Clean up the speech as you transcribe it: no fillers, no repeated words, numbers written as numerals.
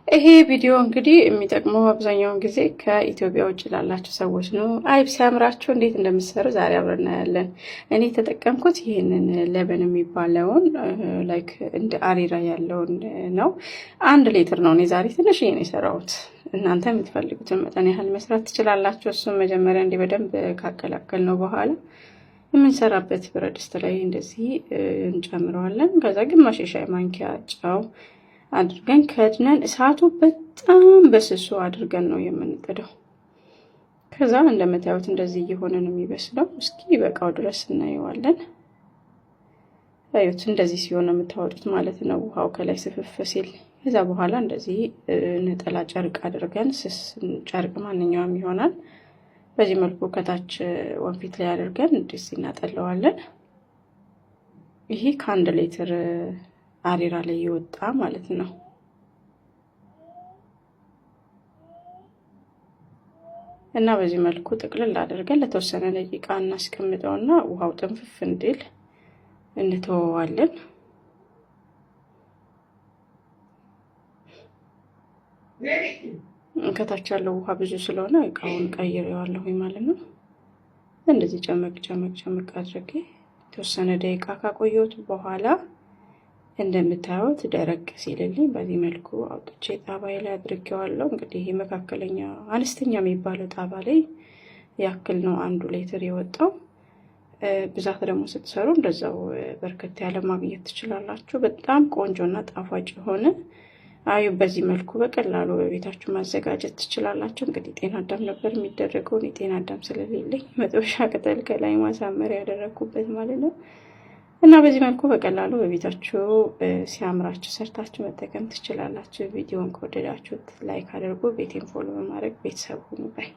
ይሄ ቪዲዮ እንግዲህ የሚጠቅመው አብዛኛውን ጊዜ ከኢትዮጵያ ውጭ ላላችሁ ሰዎች ነው። አይብ ሲያምራችሁ እንዴት እንደምትሰሩ ዛሬ አብረን እናያለን። እኔ የተጠቀምኩት ይህንን ለበን የሚባለውን ላይክ እንደ አሪራ ያለውን ነው። 1 ሊትር ነው። እኔ ዛሬ ትንሽ ነው የሰራሁት። እናንተ የምትፈልጉትን መጠን ያህል መስራት ትችላላችሁ። እሱም መጀመሪያ እንዲህ በደንብ ካቀላቀል ነው በኋላ የምንሰራበት ብረት ድስት ላይ እንደዚህ እንጨምረዋለን። ከዛ ግማሽ የሻይ ማንኪያ ጨው አድርገን ከድነን እሳቱ በጣም በስሱ አድርገን ነው የምንጥደው። ከዛ እንደምታዩት እንደዚህ እየሆነ ነው የሚበስለው። እስኪ በቃው ድረስ እናየዋለን። አዩት፣ እንደዚህ ሲሆን ነው የምታወጡት ማለት ነው፣ ውሃው ከላይ ስፍፍ ሲል። ከዛ በኋላ እንደዚህ ነጠላ ጨርቅ አድርገን ስስ ጨርቅ ማንኛውም ይሆናል። በዚህ መልኩ ከታች ወንፊት ላይ አድርገን እንደዚህ እናጠለዋለን። ይሄ ከ1 ሊትር አሪራ ላይ ይወጣ ማለት ነው። እና በዚህ መልኩ ጥቅልል አድርገን ለተወሰነ ደቂቃ እናስቀምጠውና ውሃው ጥንፍፍ እንዲል እንተወዋለን። ከታች ያለው ውሃ ብዙ ስለሆነ እቃውን ቀይሬዋለሁ ማለት ነው። እንደዚህ ጨመቅ አድርጌ የተወሰነ ደቂቃ ካቆየሁት በኋላ እንደምታዩት ደረቅ ሲልልኝ በዚህ መልኩ አውጥቼ ጣባይ ላይ አድርጌዋለሁ። እንግዲህ ይሄ መካከለኛ አነስተኛ የሚባለው ጣባ ላይ ያክል ነው 1 ሊትር የወጣው። ብዛት ደግሞ ስትሰሩ እንደዛው በርከት ያለ ማግኘት ትችላላችሁ። በጣም ቆንጆና ጣፋጭ የሆነ አይብ በዚህ መልኩ በቀላሉ በቤታችሁ ማዘጋጀት ትችላላችሁ። እንግዲህ ጤና አዳም ነበር የሚደረገው። እኔ ጤና አዳም ስለሌለኝ መጥበሻ ቅጠል ከላይ ማሳመሪያ ያደረኩበት ማለት ነው። እና በዚህ መልኩ በቀላሉ በቤታችሁ ሲያምራችሁ ሰርታችሁ መጠቀም ትችላላችሁ። ቪዲዮውን ከወደዳችሁት ላይክ አድርጉ። ቤቴን ፎሎ በማድረግ ቤተሰብ ሁኑ። ባይ